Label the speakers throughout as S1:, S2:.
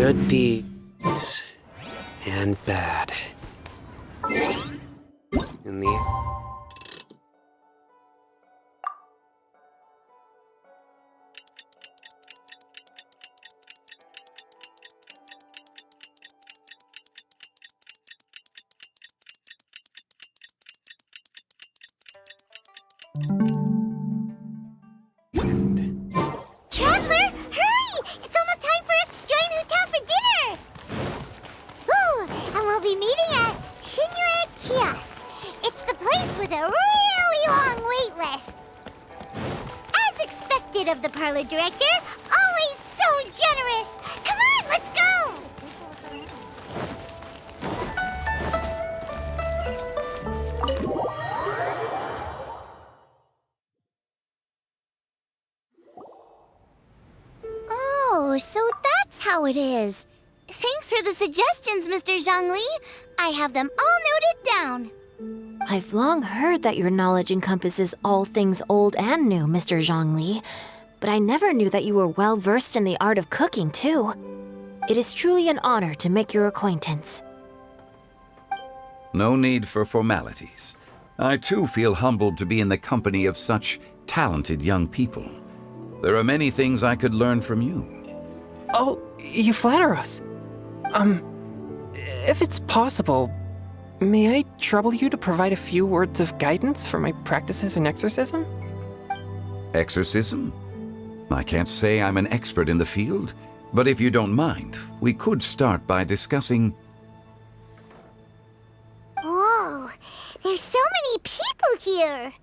S1: good deeds and bad. In the
S2: Traveler, hurry! It's almost time for us to join Hotel for dinner! Ooh, and we'll be meeting at Shinyue Kiosk. It's the place with a really long wait list. As expected of the parlor director, always so generous! Come on, let's go! Oh, so that's how it is. Thanks for the suggestions, Mr. Zhongli. I have them all noted down.
S3: I've long heard that your knowledge encompasses all things old and new, Mr. Zhongli, but I never knew that you were well versed in the art of cooking, too. It is truly an honor to make your acquaintance.
S4: No need for formalities. I too feel humbled to be in the company of such talented young people. There are many things I could learn from you.
S5: Oh, you flatter us. If it's possible, may I trouble you to provide a few words of guidance for my practices in exorcism?
S4: Exorcism? I can't say I'm an expert in the field, but if you don't mind, we could start by discussing...
S2: Whoa, there's so many people here.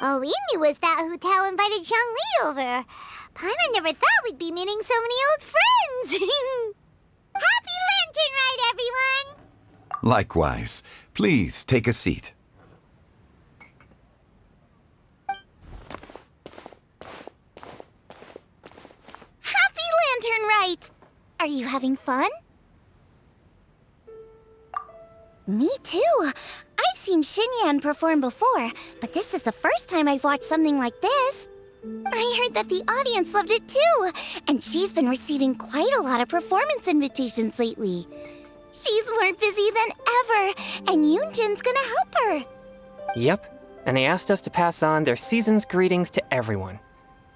S2: All we knew was that Hotel invited Zhongli over. Paimon never thought we'd be meeting so many old friends. Happy Lantern Ride, everyone!
S4: Likewise. Please take a seat.
S2: Happy Lantern Ride! Are you having fun? Me too. I've seen Xinyan perform before, but this is the first time I've watched something like this. I heard that the audience loved it too, and she's been receiving quite a lot of performance invitations lately. She's more busy than ever, and Yoonjin's gonna help her.
S5: Yep, and they asked us to pass on their season's greetings to everyone.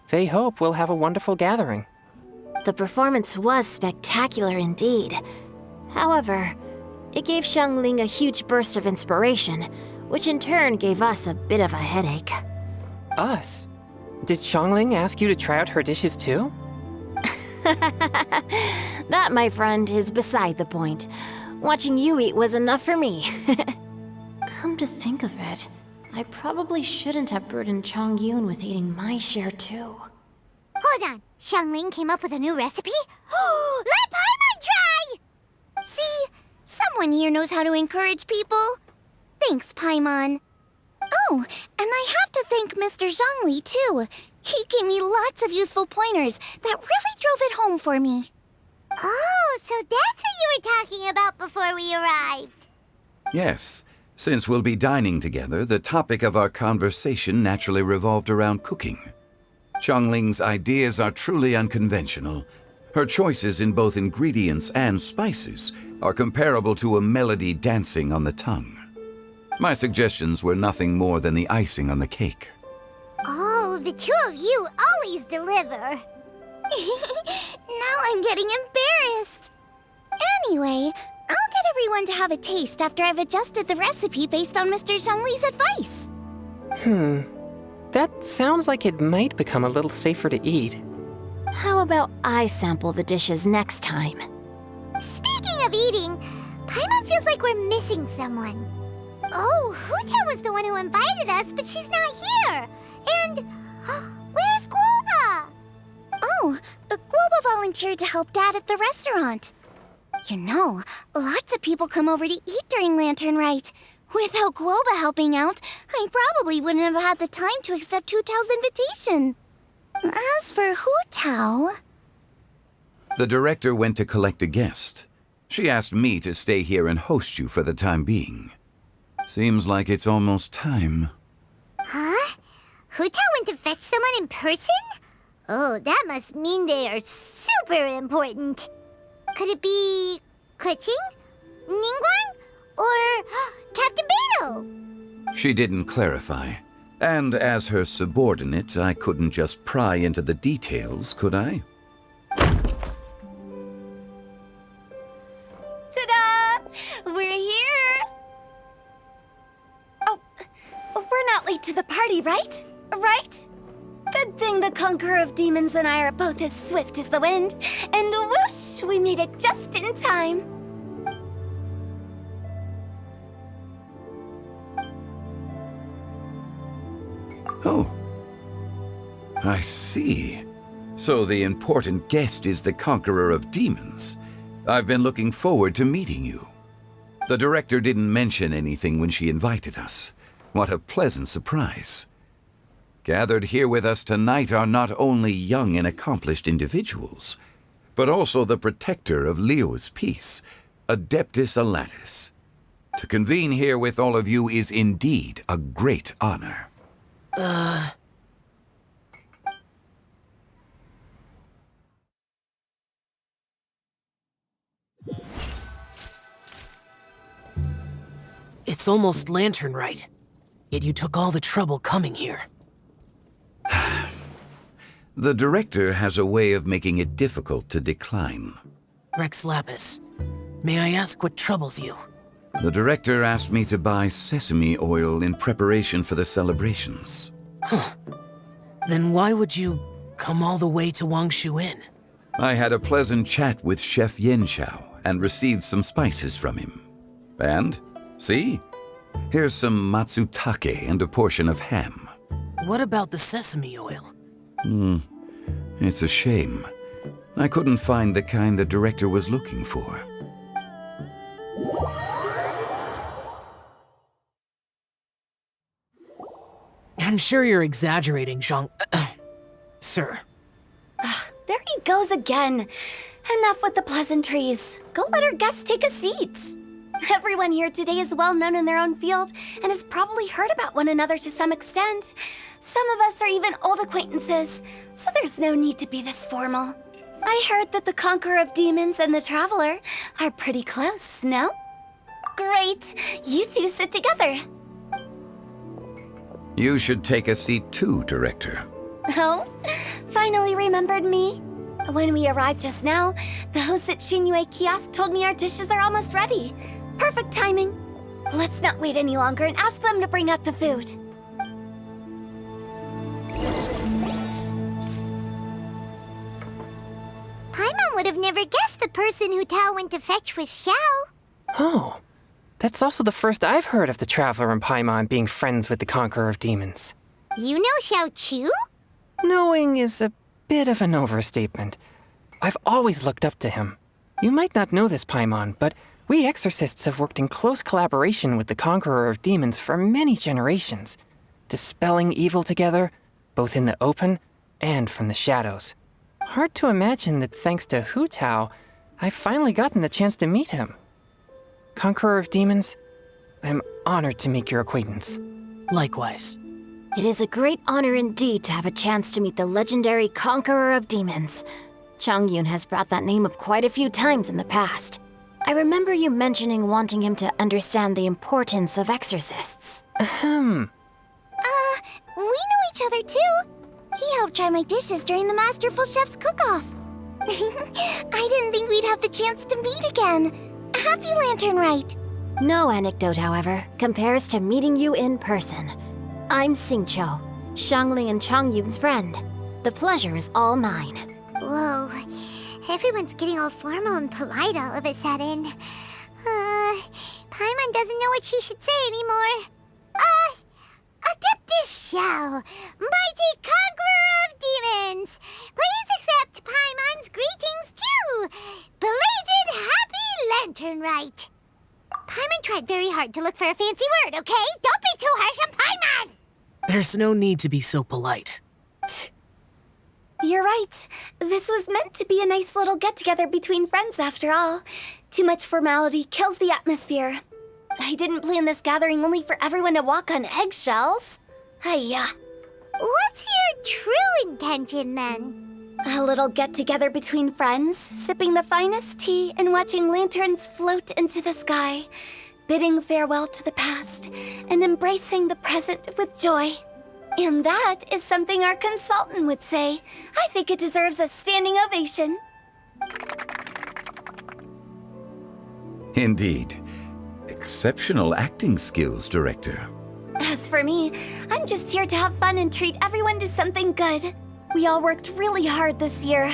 S5: They hope we'll have a wonderful gathering.
S3: The performance was spectacular indeed. However, it gave Xiangling a huge burst of inspiration, which in turn gave us a bit of a headache.
S5: Us? Did Xiangling ask you to try out her dishes too?
S3: That, my friend, is beside the point. Watching you eat was enough for me. Come to think of it, I probably shouldn't have burdened Chongyun with eating my share too.
S2: Hold on, Xiangling came up with a new recipe? Let Paimon try! See? Someone here knows how to encourage people. Thanks, Paimon. Oh, and I have to thank Mr. Zhongli, too. He gave me lots of useful pointers that really drove it home for me. Oh, so that's what you were talking about before we arrived.
S4: Yes. Since we'll be dining together, the topic of our conversation naturally revolved around cooking. Xiangling's ideas are truly unconventional. Her choices in both ingredients and spices are comparable to a melody dancing on the tongue. My suggestions were nothing more than the icing on the cake.
S2: Oh, the two of you always deliver. Now I'm getting embarrassed. Anyway, I'll get everyone to have a taste after I've adjusted the recipe based on Mr. Zhongli's advice.
S5: That sounds like it might become a little safer to eat.
S3: How about I sample the dishes next time?
S2: Speaking of eating, Paimon feels like we're missing someone. Oh, Huta was the one who invited us, but she's not here. And where's Guoba? Oh, Guoba volunteered to help Dad at the restaurant. You know, lots of people come over to eat during Lantern Rite. Without Guoba helping out, I probably wouldn't have had the time to accept Hu Tao's invitation. As for Hu Tao...
S4: The director went to collect a guest. She asked me to stay here and host you for the time being. Seems like it's almost time.
S2: Huh? Hu Tao went to fetch someone in person? Oh, that must mean they are super important. Could it be Kuching? Ningguang? Or Captain Beidou?
S4: She didn't clarify. And as her subordinate, I couldn't just pry into the details, could I?
S6: Ta-da! We're here! Oh, we're not late to the party, right? Right? Good thing the Conqueror of Demons and I are both as swift as the wind. And whoosh, we made it just in time.
S4: Oh. I see. So the important guest is the Conqueror of Demons. I've been looking forward to meeting you. The director didn't mention anything when she invited us. What a pleasant surprise. Gathered here with us tonight are not only young and accomplished individuals, but also the protector of Leo's peace, Adeptus Alatus. To convene here with all of you is indeed a great honor.
S7: It's almost lantern right. Yet you took all the trouble coming here.
S4: The director has a way of making it difficult to decline.
S7: Rex Lapis, may I ask what troubles you?
S4: The director asked me to buy sesame oil in preparation for the celebrations.
S7: Then why would you come all the way to Wangshu Inn?
S4: I had a pleasant chat with Chef Yenchao and received some spices from him. And, see? Here's some matsutake and a portion of ham.
S7: What about the sesame oil?
S4: It's a shame. I couldn't find the kind the director was looking for.
S7: I'm sure you're exaggerating, Zhang... Sir.
S6: There he goes again. Enough with the pleasantries. Go let our guests take a seat. Everyone here today is well known in their own field and has probably heard about one another to some extent. Some of us are even old acquaintances, so there's no need to be this formal. I heard that the Conqueror of Demons and the Traveler are pretty close, no? Great! You two sit together.
S4: You should take a seat too, Director.
S6: Oh, finally remembered me. When we arrived just now, the host at Xinyue Kiosk told me our dishes are almost ready. Perfect timing. Let's not wait any longer and ask them to bring out the food.
S2: Paimon would have never guessed the person who Tao went to fetch was Xiao.
S5: Oh, that's also the first I've heard of the Traveler and Paimon being friends with the Conqueror of Demons.
S2: You know Xiao Chu?
S5: Knowing is a bit of an overstatement. I've always looked up to him. You might not know this, Paimon, but we exorcists have worked in close collaboration with the Conqueror of Demons for many generations, dispelling evil together, both in the open and from the shadows. Hard to imagine that thanks to Hu Tao, I've finally gotten the chance to meet him. Conqueror of Demons, I'm honored to make your acquaintance.
S7: Likewise.
S3: It is a great honor indeed to have a chance to meet the legendary Conqueror of Demons. Changyun has brought that name up quite a few times in the past. I remember you mentioning wanting him to understand the importance of exorcists.
S6: We know each other too. He helped try my dishes during the Masterful Chef's cook-off. I didn't think we'd have the chance to meet again. Happy Lantern Rite.
S3: No anecdote, however, compares to meeting you in person. I'm Xingqiu, Xiangling and Changyun's friend. The pleasure is all mine.
S2: Whoa, everyone's getting all formal and polite all of a sudden. Paimon doesn't know what she should say anymore. Adeptus Xiao, mighty Conqueror of Demons, please accept Paimon's greetings too. Belated Happy Lantern Rite. Paimon tried very hard to look for a fancy word, okay? Don't be too harsh on Paimon!
S7: There's no need to be so polite.
S6: You're right. This was meant to be a nice little get-together between friends after all. Too much formality kills the atmosphere. I didn't plan this gathering only for everyone to walk on eggshells. Hiya.
S2: What's your true intention then?
S6: A little get-together between friends, sipping the finest tea and watching lanterns float into the sky, bidding farewell to the past and embracing the present with joy. And that is something our consultant would say. I think it deserves a standing ovation.
S4: Indeed. Exceptional acting skills, Director.
S6: As for me, I'm just here to have fun and treat everyone to something good. We all worked really hard this year,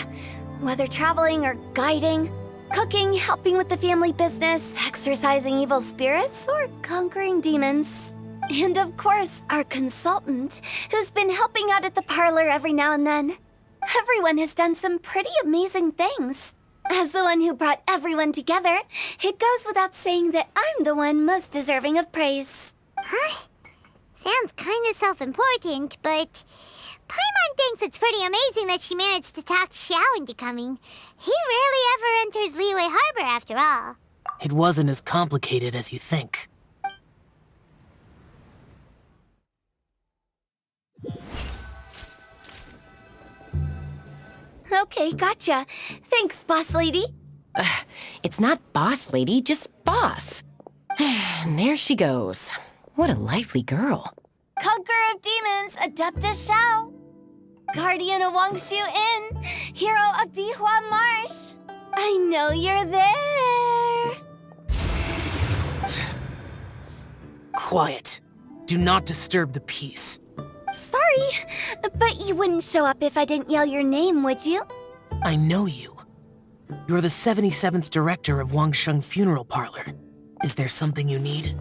S6: whether traveling or guiding, cooking, helping with the family business, exorcising evil spirits, or conquering demons. And of course, our consultant, who's been helping out at the parlor every now and then. Everyone has done some pretty amazing things. As the one who brought everyone together, it goes without saying that I'm the one most deserving of praise.
S2: Huh? Sounds kinda self-important, but Paimon thinks it's pretty amazing that she managed to talk Xiao into coming. He rarely ever enters Liyue Harbor after all.
S7: It wasn't as complicated as you think.
S6: Okay, gotcha. Thanks, boss lady.
S8: It's not boss lady, just boss. And there she goes. What a lively girl.
S6: Conqueror of demons, Adeptus Xiao. Guardian of Wangshu Inn, hero of Dihua Marsh. I know you're there.
S7: Quiet. Do not disturb the peace.
S6: Sorry, but you wouldn't show up if I didn't yell your name, would you?
S7: I know you. You're the 77th director of Wangsheng Funeral Parlor. Is there something you need?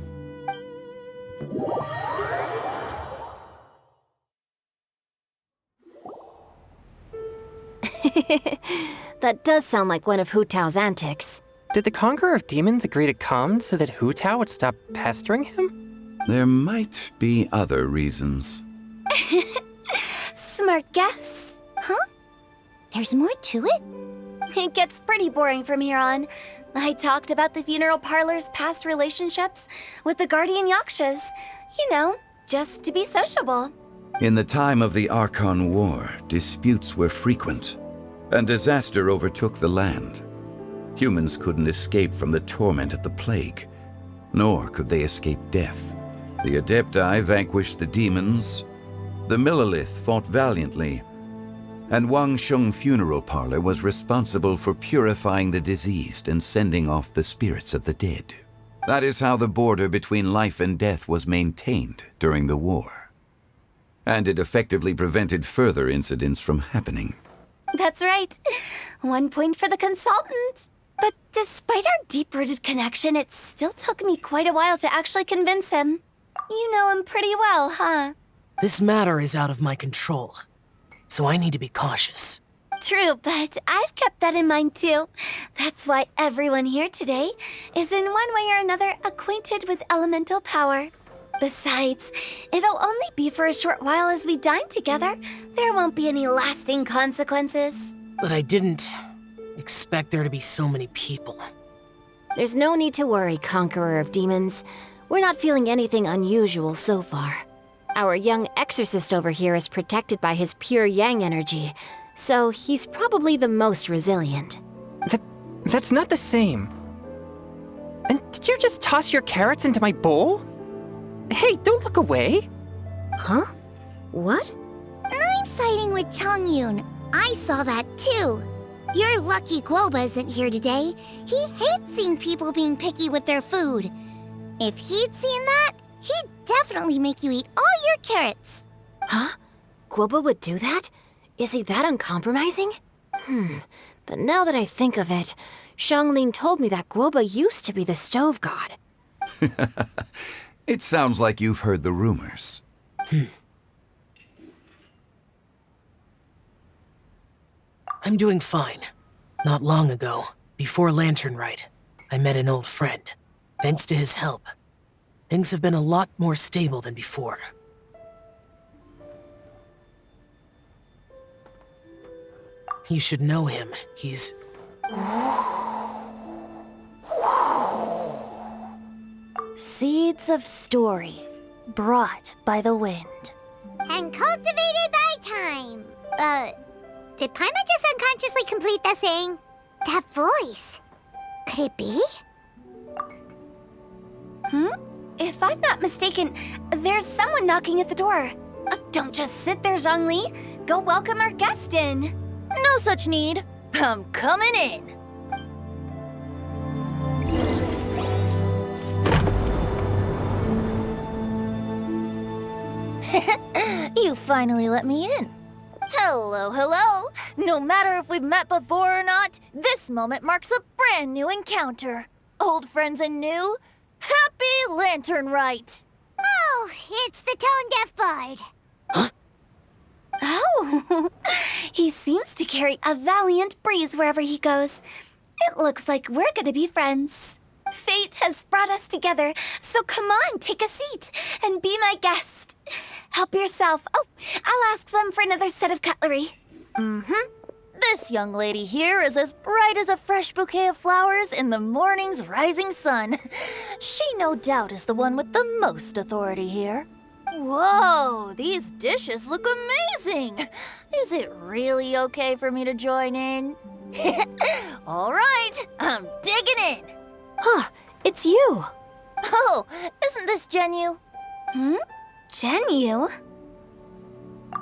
S3: That does sound like one of Hu Tao's antics.
S5: Did the Conqueror of Demons agree to come so that Hu Tao would stop pestering him?
S4: There might be other reasons.
S6: Smart guess.
S2: Huh? There's more to it?
S6: It gets pretty boring from here on. I talked about the funeral parlor's past relationships with the guardian yakshas. You know, just to be sociable.
S4: In the time of the Archon War, disputes were frequent, and disaster overtook the land. Humans couldn't escape from the torment of the plague, nor could they escape death. The Adepti vanquished the demons, the Millelith fought valiantly, and Wangsheng Funeral Parlor was responsible for purifying the diseased and sending off the spirits of the dead. That is how the border between life and death was maintained during the war. And it effectively prevented further incidents from happening.
S6: That's right. 1 point for the consultant. But despite our deep-rooted connection, it still took me quite a while to actually convince him. You know him pretty well, huh?
S7: This matter is out of my control, so I need to be cautious.
S6: True, but I've kept that in mind too. That's why everyone here today is in one way or another acquainted with elemental power. Besides, it'll only be for a short while as we dine together. There won't be any lasting consequences.
S7: But I didn't expect there to be so many people.
S3: There's no need to worry, Conqueror of Demons. We're not feeling anything unusual so far. Our young exorcist over here is protected by his pure yang energy, so he's probably the most resilient.
S5: That's not the same. And did you just toss your carrots into my bowl? Hey, don't look away!
S3: Huh? What?
S2: I'm siding with Chongyun. I saw that too. You're lucky Guoba isn't here today. He hates seeing people being picky with their food. If he'd seen that, he'd definitely make you eat all your carrots.
S3: Huh? Guoba would do that? Is he that uncompromising? But now that I think of it, Xianglin told me that Guoba used to be the stove god.
S4: It sounds like you've heard the rumors.
S7: I'm doing fine. Not long ago, before Lantern Rite, I met an old friend. Thanks to his help, things have been a lot more stable than before. You should know him. He's...
S3: Seeds of story, brought by the wind.
S2: And cultivated by time. Did Paimon just unconsciously complete that saying? That voice. Could it be?
S6: If I'm not mistaken, there's someone knocking at the door. Don't just sit there, Zhongli. Go welcome our guest in.
S9: No such need. I'm coming in. You finally let me in. Hello, hello. No matter if we've met before or not, this moment marks a brand new encounter. Old friends and new. Happy Lantern Rite.
S2: Oh, it's the tone-deaf bard.
S6: Oh, he seems to carry a valiant breeze wherever he goes. It looks like we're gonna be friends. Fate has brought us together, so come on, take a seat and be my guest. Help yourself. Oh, I'll ask them for another set of cutlery.
S9: This young lady here is as bright as a fresh bouquet of flowers in the morning's rising sun. She no doubt is the one with the most authority here. Whoa, these dishes look amazing! Is it really okay for me to join in? All right, I'm digging in.
S3: Huh, it's you.
S9: Oh, isn't this Genu?
S6: Genu?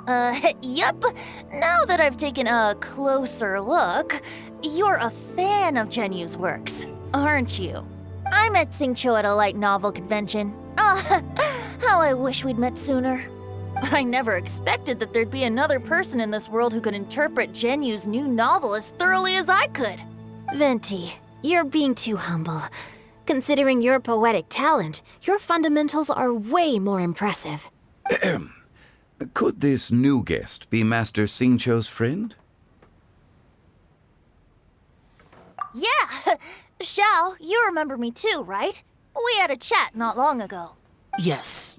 S9: Yep. Now that I've taken a closer look, you're a fan of Genu's works, aren't you? I met Xingqiu at a light novel convention. How I wish we'd met sooner. I never expected that there'd be another person in this world who could interpret Genu's new novel as thoroughly as I could.
S3: Venti, you're being too humble. Considering your poetic talent, your fundamentals are way more impressive.
S4: Could this new guest be Master Xingqiu's friend?
S9: Yeah! Xiao, you remember me too, right? We had a chat not long ago.
S7: Yes.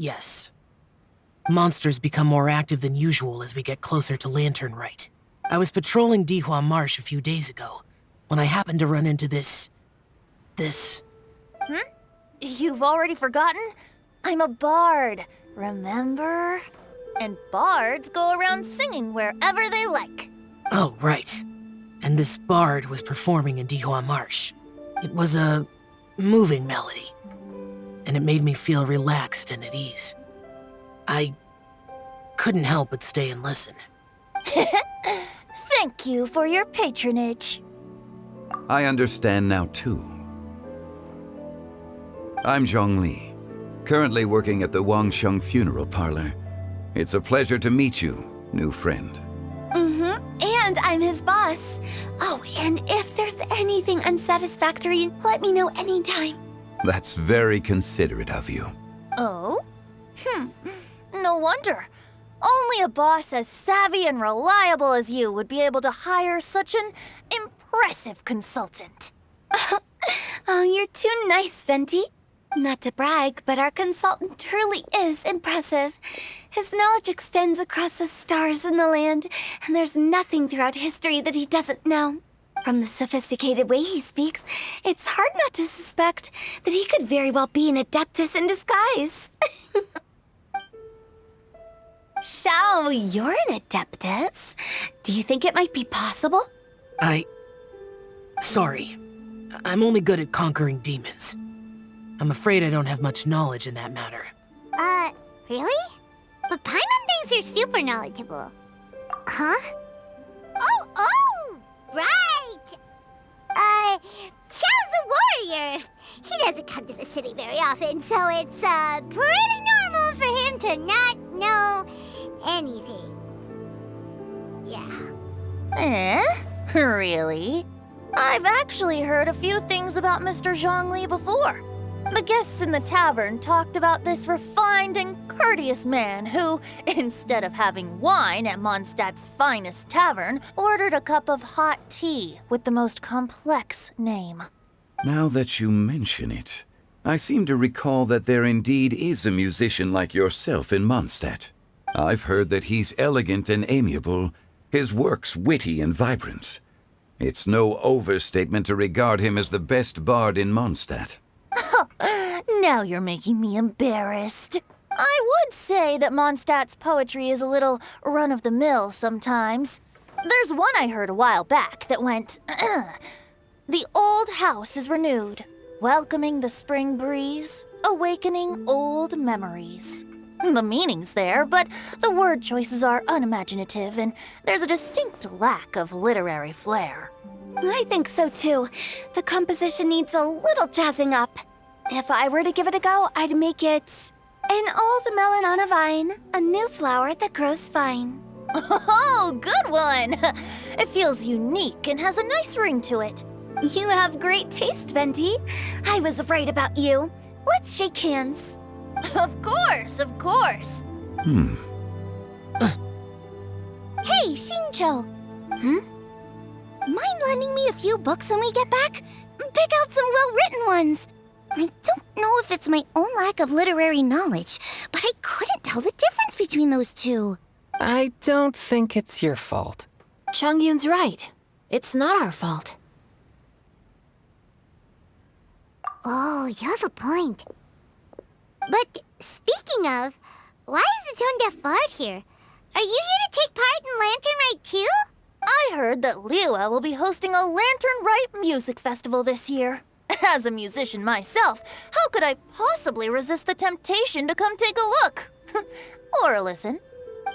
S7: Monsters become more active than usual as we get closer to Lantern Rite. I was patrolling Dihua Marsh a few days ago when I happened to run into this.
S9: You've already forgotten? I'm a bard, remember? And bards go around singing wherever they like.
S7: Oh, right. And this bard was performing in Dihua Marsh. It was a moving melody, and it made me feel relaxed and at ease. I couldn't help but stay and listen.
S9: Thank you for your patronage.
S4: I understand now, too. I'm Zhongli, currently working at the Wangsheng Funeral Parlor. It's a pleasure to meet you, new friend.
S6: And I'm his boss. Oh, and if there's anything unsatisfactory, let me know anytime.
S4: That's very considerate of you.
S9: Oh? No wonder. Only a boss as savvy and reliable as you would be able to hire such an impressive consultant.
S6: Oh, you're too nice, Venti. Not to brag, but our consultant truly is impressive. His knowledge extends across the stars and the land, and there's nothing throughout history that he doesn't know. From the sophisticated way he speaks, it's hard not to suspect that he could very well be an adeptus in disguise. Xiao, you're an adeptus. Do you think it might be possible?
S7: Sorry. I'm only good at conquering demons. I'm afraid I don't have much knowledge in that matter.
S2: Really? But Paimon thinks you're super knowledgeable. Huh? Oh, right! Xiao's a warrior. He doesn't come to the city very often, so it's, pretty normal for him to not know anything. Yeah.
S9: Really? I've actually heard a few things about Mr. Zhongli before. The guests in the tavern talked about this refined and courteous man who, instead of having wine at Mondstadt's finest tavern, ordered a cup of hot tea with the most complex name.
S4: Now that you mention it, I seem to recall that there indeed is a musician like yourself in Mondstadt. I've heard that he's elegant and amiable, his works witty and vibrant. It's no overstatement to regard him as the best bard in Mondstadt.
S9: Now you're making me embarrassed. I would say that Mondstadt's poetry is a little run-of-the-mill sometimes. There's one I heard a while back that went, "The old house is renewed, welcoming the spring breeze, awakening old memories." The meaning's there, but the word choices are unimaginative, and there's a distinct lack of literary flair.
S6: I think so too. The composition needs a little jazzing up. If I were to give it a go, I'd make it an old melon on a vine, a new flower that grows fine.
S9: Oh, good one! It feels unique and has a nice ring to it.
S6: You have great taste, Venti. I was right about you. Let's shake hands.
S9: Of course, of course.
S2: Hey, Shincho. Mind lending me a few books when we get back? Pick out some well-written ones. I don't know if it's my own lack of literary knowledge, but I couldn't tell the difference between those two.
S5: I don't think it's your fault.
S3: Chongyun's right. It's not our fault.
S2: Oh, you have a point. But speaking of, why is the tone-deaf bard here? Are you here to take part in Lantern Rite too?
S9: I heard that Liua will be hosting a Lantern Rite music festival this year. As a musician myself, how could I possibly resist the temptation to come take a look? Or listen.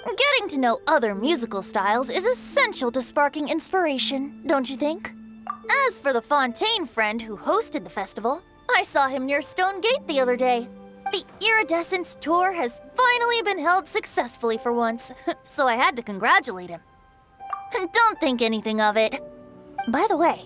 S9: Getting to know other musical styles is essential to sparking inspiration, don't you think? As for the Fontaine friend who hosted the festival, I saw him near Stone Gate the other day. The Iridescence tour has finally been held successfully for once, so I had to congratulate him. Don't think anything of it. By the way,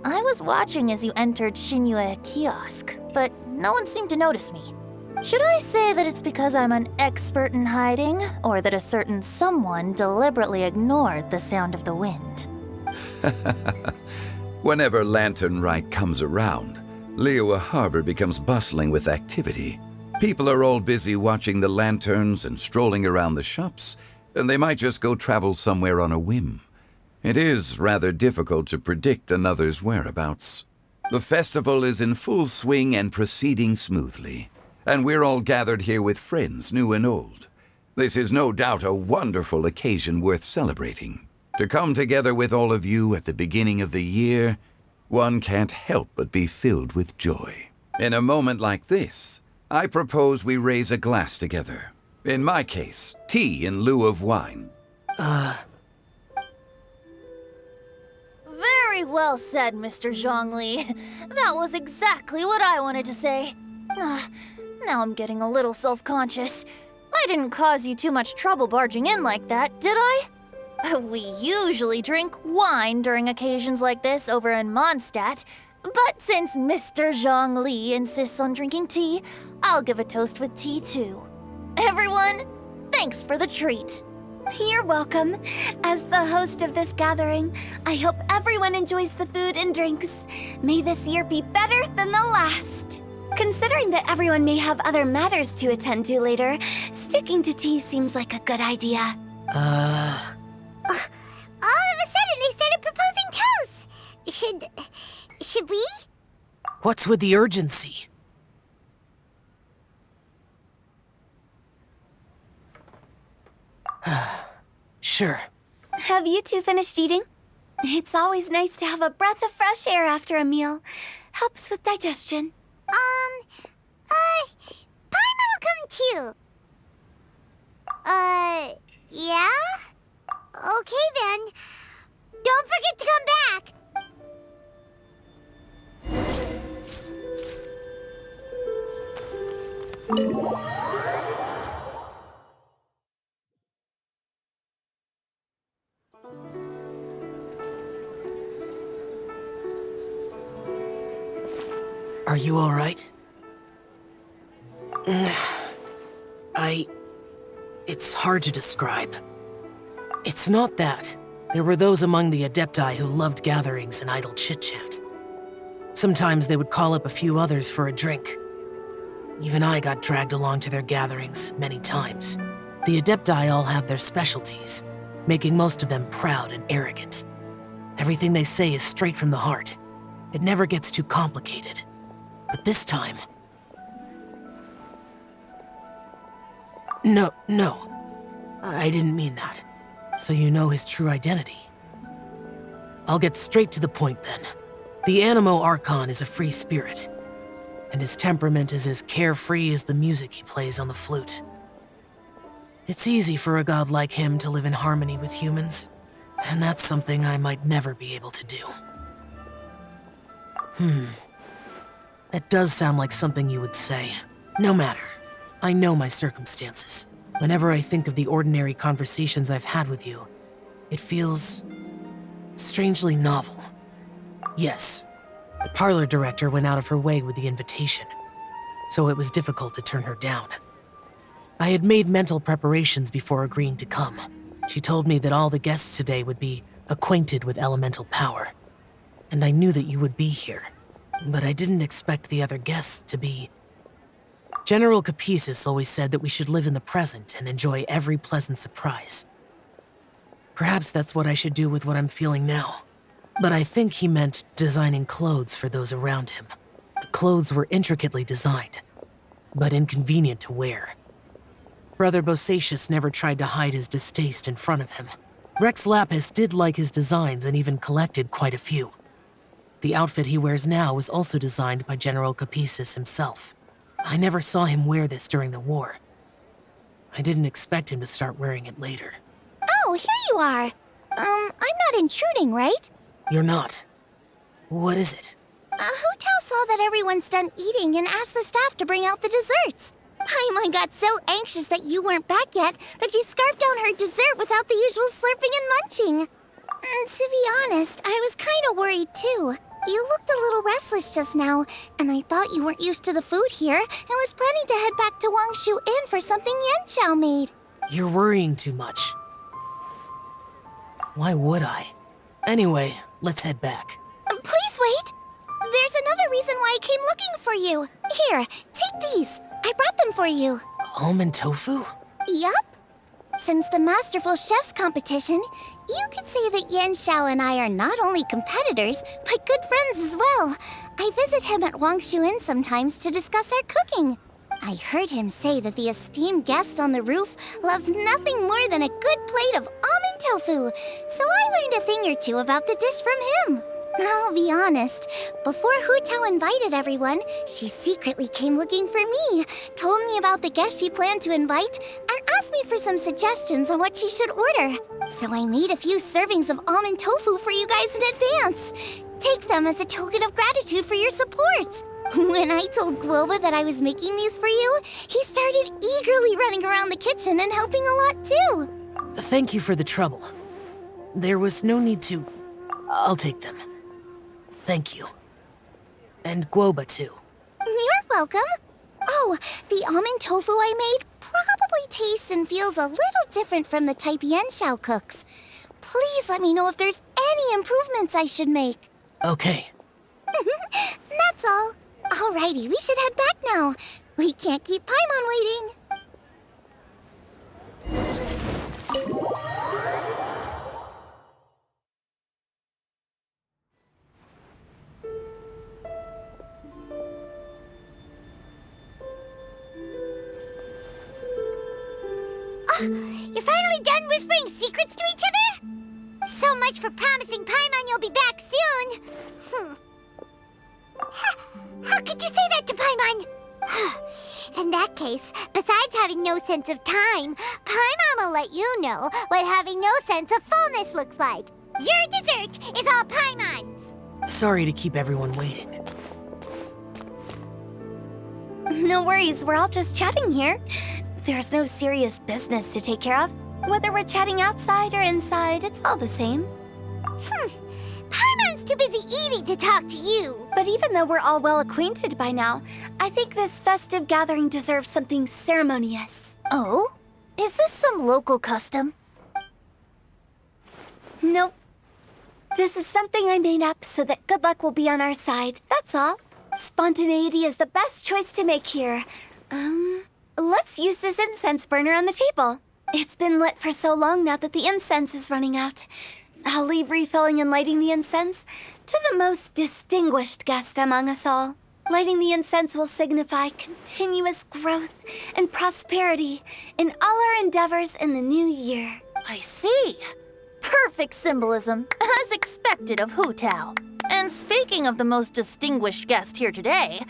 S9: I was watching as you entered Shinyue Kiosk, but no one seemed to notice me. Should I say that it's because I'm an expert in hiding, or that a certain someone deliberately ignored the sound of the wind?
S4: Whenever Lantern Rite comes around, Liua Harbor becomes bustling with activity. People are all busy watching the lanterns and strolling around the shops, and they might just go travel somewhere on a whim. It is rather difficult to predict another's whereabouts. The festival is in full swing and proceeding smoothly, and we're all gathered here with friends, new and old. This is no doubt a wonderful occasion worth celebrating. To come together with all of you at the beginning of the year, one can't help but be filled with joy. In a moment like this, I propose we raise a glass together. In my case, tea in lieu of wine.
S9: Very well said, Mr. Zhongli. That was exactly what I wanted to say. Now I'm getting a little self-conscious. I didn't cause you too much trouble barging in like that, did I? We usually drink wine during occasions like this over in Mondstadt, but since Mr. Zhongli insists on drinking tea, I'll give a toast with tea too. Everyone, thanks for the treat.
S6: You're welcome. As the host of this gathering, I hope everyone enjoys the food and drinks. May this year be better than the last. Considering that everyone may have other matters to attend to later, sticking to tea seems like a good idea.
S2: All of a sudden, they started proposing toasts. Should we?
S7: What's with the urgency? Sure.
S6: Have you two finished eating? It's always nice to have a breath of fresh air after a meal. Helps with digestion.
S2: Paimon will come too. Yeah? Okay then. Don't forget to come back.
S7: Are you all right? It's hard to describe. It's not that. There were those among the Adepti who loved gatherings and idle chit-chat. Sometimes they would call up a few others for a drink. Even I got dragged along to their gatherings many times. The Adepti all have their specialties, making most of them proud and arrogant. Everything they say is straight from the heart. It never gets too complicated. But this time... No. I didn't mean that. So you know his true identity, I'll get straight to the point then. The Animo Archon is a free spirit, and his temperament is as carefree as the music he plays on the flute. It's easy for a god like him to live in harmony with humans, and that's something I might never be able to do. That does sound like something you would say. No matter. I know my circumstances. Whenever I think of the ordinary conversations I've had with you, it feels strangely novel. Yes, the parlor director went out of her way with the invitation, so it was difficult to turn her down. I had made mental preparations before agreeing to come. She told me that all the guests today would be acquainted with elemental power, and I knew that you would be here, but I didn't expect the other guests to be... General Capisis always said that we should live in the present and enjoy every pleasant surprise. Perhaps that's what I should do with what I'm feeling now. But I think he meant designing clothes for those around him. The clothes were intricately designed, but inconvenient to wear. Brother Bosacius never tried to hide his distaste in front of him. Rex Lapis did like his designs and even collected quite a few. The outfit he wears now was also designed by General Capisis himself. I never saw him wear this during the war. I didn't expect him to start wearing it later.
S2: Oh, here you are. I'm not intruding, right?
S7: You're not. What is it?
S2: Hu Tao saw that everyone's done eating and asked the staff to bring out the desserts. Paimon got so anxious that you weren't back yet that she scarfed down her dessert without the usual slurping and munching. To be honest, I was kind of worried too. You looked a little restless just now, and I thought you weren't used to the food here and was planning to head back to Wangshu Inn for something Yanxiao made.
S7: You're worrying too much. Why would I? Anyway, let's head back.
S2: Please wait! There's another reason why I came looking for you. Here, take these. I brought them for you.
S7: Almond tofu?
S2: Yup. Since the Masterful Chef's competition, you could say that Yanxiao and I are not only competitors, but good friends as well. I visit him at Wangshu Inn sometimes to discuss our cooking. I heard him say that the esteemed guest on the roof loves nothing more than a good plate of almond tofu, so I learned a thing or two about the dish from him. I'll be honest, before Hu Tao invited everyone, she secretly came looking for me, told me about the guests she planned to invite, and asked me for some suggestions on what she should order. So I made a few servings of almond tofu for you guys in advance. Take them as a token of gratitude for your support. When I told Guoba that I was making these for you, he started eagerly running around the kitchen and helping a lot too.
S7: Thank you for the trouble. There was no need to... I'll take them. Thank you. And Guoba too.
S2: You're welcome. Oh, the almond tofu I made probably tastes and feels a little different from the type Yanxiao cooks. Please let me know if there's any improvements I should make.
S7: Okay.
S2: That's all. Alrighty, we should head back now. We can't keep Paimon waiting. You're finally done whispering secrets to each other? So much for promising Paimon you'll be back soon. How could you say that to Paimon? In that case, besides having no sense of time, Paimon will let you know what having no sense of fullness looks like. Your dessert is all Paimon's.
S7: Sorry to keep everyone waiting.
S6: No worries, we're all just chatting here. There's no serious business to take care of. Whether we're chatting outside or inside, it's all the same.
S2: Paimon's too busy eating to talk to you.
S6: But even though we're all well acquainted by now, I think this festive gathering deserves something ceremonious.
S9: Oh? Is this some local custom?
S6: Nope. This is something I made up so that good luck will be on our side, that's all. Spontaneity is the best choice to make here. Let's use this incense burner on the table. It's been lit for so long now that the incense is running out. I'll leave refilling and lighting the incense to the most distinguished guest among us all. Lighting the incense will signify continuous growth and prosperity in all our endeavors in the new year.
S9: I see. Perfect symbolism, as expected of Hu Tao. And speaking of the most distinguished guest here today,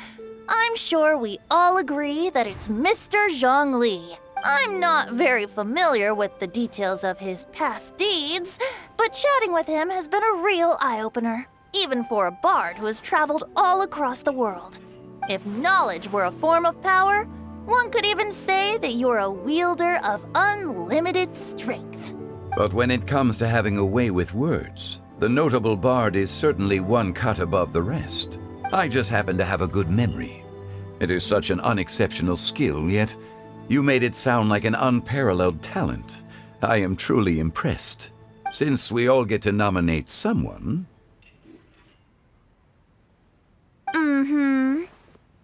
S9: I'm sure we all agree that it's Mr. Zhongli. I'm not very familiar with the details of his past deeds, but chatting with him has been a real eye-opener, even for a bard who has traveled all across the world. If knowledge were a form of power, one could even say that you're a wielder of unlimited strength.
S4: But when it comes to having a way with words, the notable bard is certainly one cut above the rest. I just happen to have a good memory. It is such an unexceptional skill, yet you made it sound like an unparalleled talent. I am truly impressed. Since we all get to nominate someone...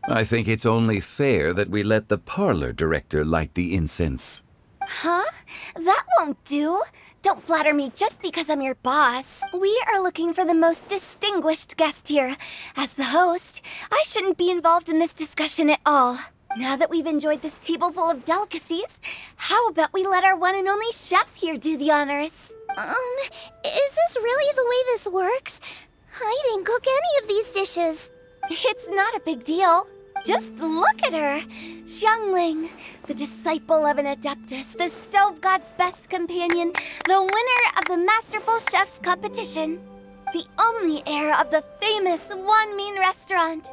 S4: I think it's only fair that we let the parlor director light the incense.
S6: Huh? That won't do. Don't flatter me just because I'm your boss. We are looking for the most distinguished guest here. As the host, I shouldn't be involved in this discussion at all. Now that we've enjoyed this table full of delicacies, how about we let our one and only chef here do the honors?
S2: Is this really the way this works? I didn't cook any of these dishes.
S6: It's not a big deal. Just look at her. Xiangling, the disciple of an adeptus, the stove god's best companion, the winner of the Masterful Chef's competition, the only heir of the famous Wanmin restaurant,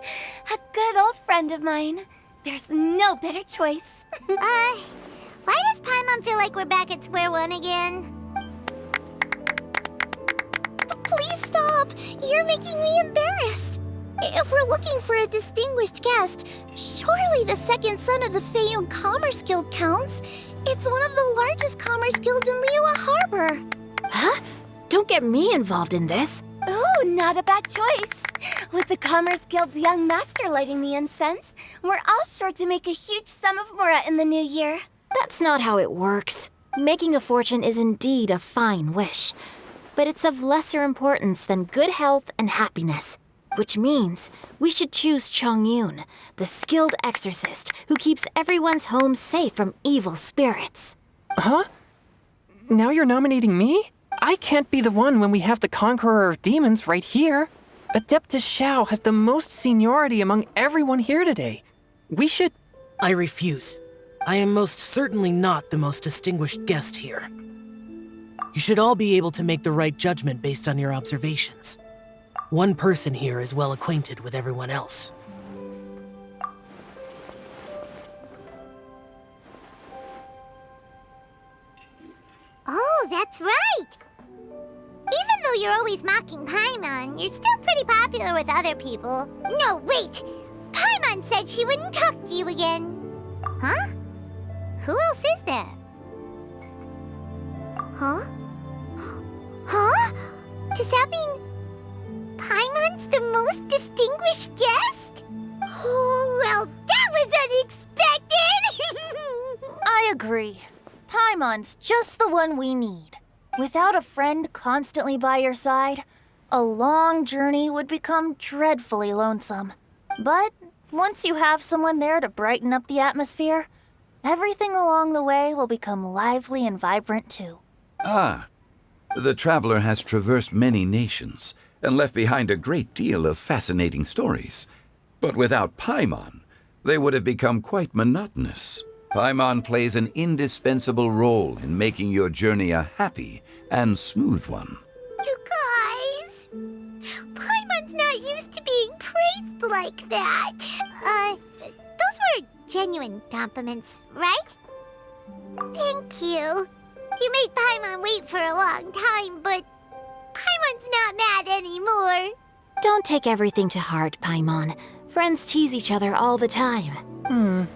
S6: a good old friend of mine. There's no better choice.
S2: Why does Paimon feel like we're back at square one again? Please stop! You're making me embarrassed. If we're looking for a distinguished guest, surely the second son of the Feiyun Commerce Guild counts. It's one of the largest commerce guilds in Liyue Harbor.
S3: Huh? Don't get me involved in this.
S6: Ooh, not a bad choice. With the Commerce Guild's young master lighting the incense, we're all sure to make a huge sum of mora in the new year.
S3: That's not how it works. Making a fortune is indeed a fine wish, but it's of lesser importance than good health and happiness. Which means we should choose Chongyun, the skilled exorcist who keeps everyone's home safe from evil spirits.
S5: Huh? Now you're nominating me? I can't be the one when we have the Conqueror of Demons right here. Adeptus Xiao has the most seniority among everyone here today. We should...
S7: I refuse. I am most certainly not the most distinguished guest here. You should all be able to make the right judgment based on your observations. One person here is well acquainted with everyone else.
S2: Oh, that's right! Even though you're always mocking Paimon, you're still pretty popular with other people. No, wait! Paimon said she wouldn't talk to you again. Huh? Who else is there? Huh? Huh? Does that mean Paimon's the most distinguished guest? Oh, well, that was unexpected!
S9: I agree. Paimon's just the one we need. Without a friend constantly by your side, a long journey would become dreadfully lonesome. But once you have someone there to brighten up the atmosphere, everything along the way will become lively and vibrant too.
S4: Ah, the traveler has traversed many nations and left behind a great deal of fascinating stories. But without Paimon, they would have become quite monotonous. Paimon plays an indispensable role in making your journey a happy and smooth one.
S2: You guys, Paimon's not used to being praised like that. Those were genuine compliments, right? Thank you. You made Paimon wait for a long time, but Paimon's not mad anymore.
S3: Don't take everything to heart, Paimon. Friends tease each other all the time.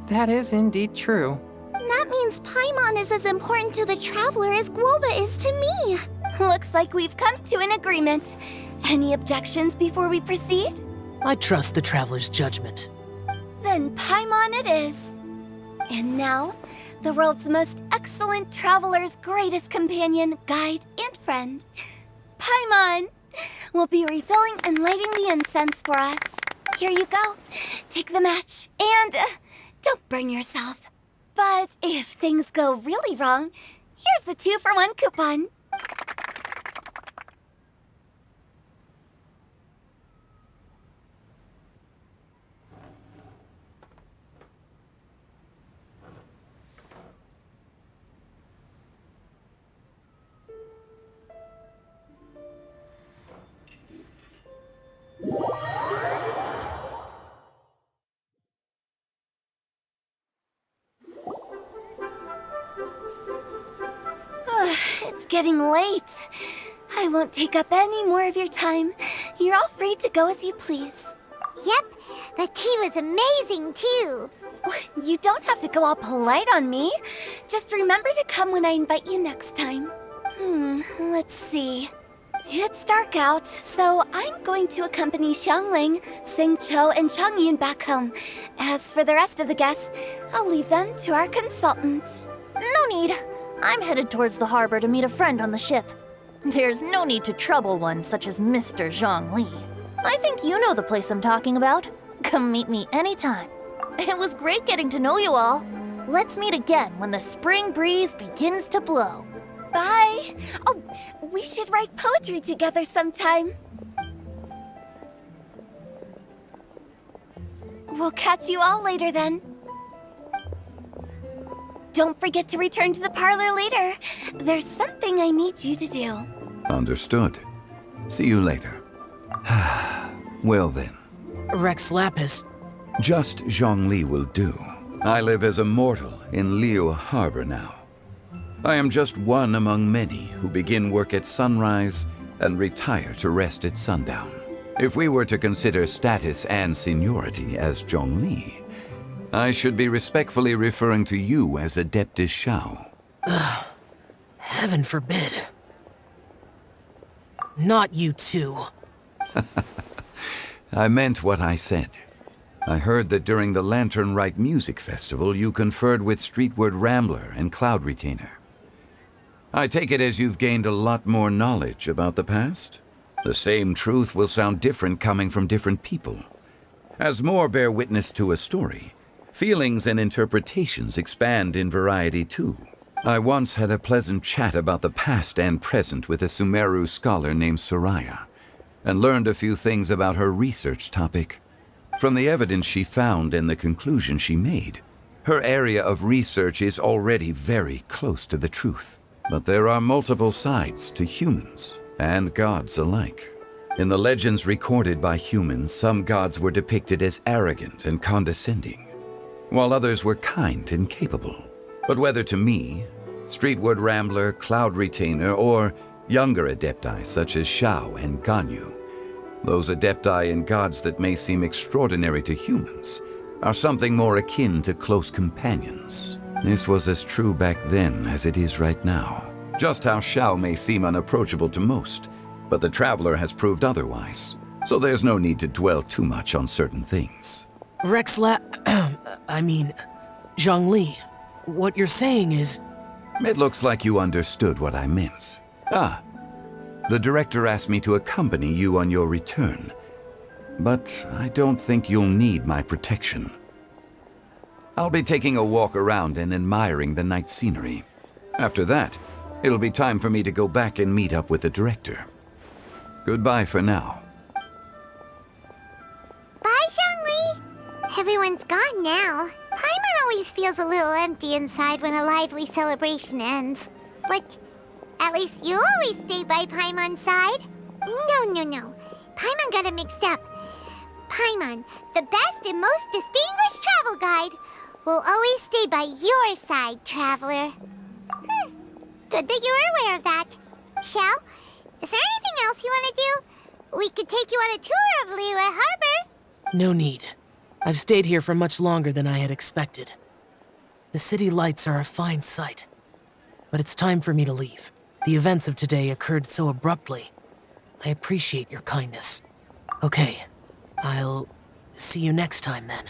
S5: That is indeed true.
S2: That means Paimon is as important to the traveler as Guoba is to me.
S6: Looks like we've come to an agreement. Any objections before we proceed?
S7: I trust the traveler's judgment.
S6: Then Paimon it is. And now, the world's most excellent traveler's greatest companion, guide, and friend, Paimon, will be refilling and lighting the incense for us. Here you go. Take the match, and don't burn yourself. But if things go really wrong, here's the 2-for-1 coupon. getting late. I won't take up any more of your time. You're all free to go as you please.
S2: Yep, the tea was amazing too.
S6: You don't have to go all polite on me. Just remember to come when I invite you next time. Let's see. It's dark out, so I'm going to accompany Xiangling, Xingqiu, and Changyun back home. As for the rest of the guests, I'll leave them to our consultant.
S9: No need. I'm headed towards the harbor to meet a friend on the ship. There's no need to trouble one such as Mr. Zhongli. I think you know the place I'm talking about. Come meet me anytime. It was great getting to know you all. Let's meet again when the spring breeze begins to blow.
S6: Bye. Oh, we should write poetry together sometime. We'll catch you all later then. Don't forget to return to the parlor later. There's something I need you to do.
S4: Understood. See you later. Well then.
S7: Rex Lapis.
S4: Just Zhongli will do. I live as a mortal in Liu Harbor now. I am just one among many who begin work at sunrise and retire to rest at sundown. If we were to consider status and seniority as Zhongli, I should be respectfully referring to you as Adeptus Shao.
S7: Heaven forbid. Not you too.
S4: I meant what I said. I heard that during the Lantern Rite Music Festival, you conferred with Streetward Rambler and Cloud Retainer. I take it as you've gained a lot more knowledge about the past? The same truth will sound different coming from different people. As more bear witness to a story, feelings and interpretations expand in variety too. I once had a pleasant chat about the past and present with a Sumeru scholar named Soraya, and learned a few things about her research topic. From the evidence she found and the conclusion she made, her area of research is already very close to the truth. But there are multiple sides to humans and gods alike. In the legends recorded by humans, some gods were depicted as arrogant and condescending, while others were kind and capable. But whether to me, Streetward Rambler, Cloud Retainer, or younger adepti such as Shao and Ganyu, those adepti and gods that may seem extraordinary to humans are something more akin to close companions. This was as true back then as it is right now. Just how Shao may seem unapproachable to most, but the Traveler has proved otherwise, so there's no need to dwell too much on certain things.
S7: Zhongli, what you're saying is...
S4: It looks like you understood what I meant. The director asked me to accompany you on your return, but I don't think you'll need my protection. I'll be taking a walk around and admiring the night scenery. After that, it'll be time for me to go back and meet up with the director. Goodbye for now.
S2: Bye, Xiangli. Everyone's gone now. Paimon always feels a little empty inside when a lively celebration ends. But at least you always stay by Paimon's side. No. Paimon got it mixed up. Paimon, the best and most distinguished travel guide, will always stay by your side, Traveler. Good that you were aware of that. Shell, is there anything else you want to do? We could take you on a tour of Liyue Harbor.
S7: No need. I've stayed here for much longer than I had expected. The city lights are a fine sight. But it's time for me to leave. The events of today occurred so abruptly. I appreciate your kindness. Okay, I'll see you next time then.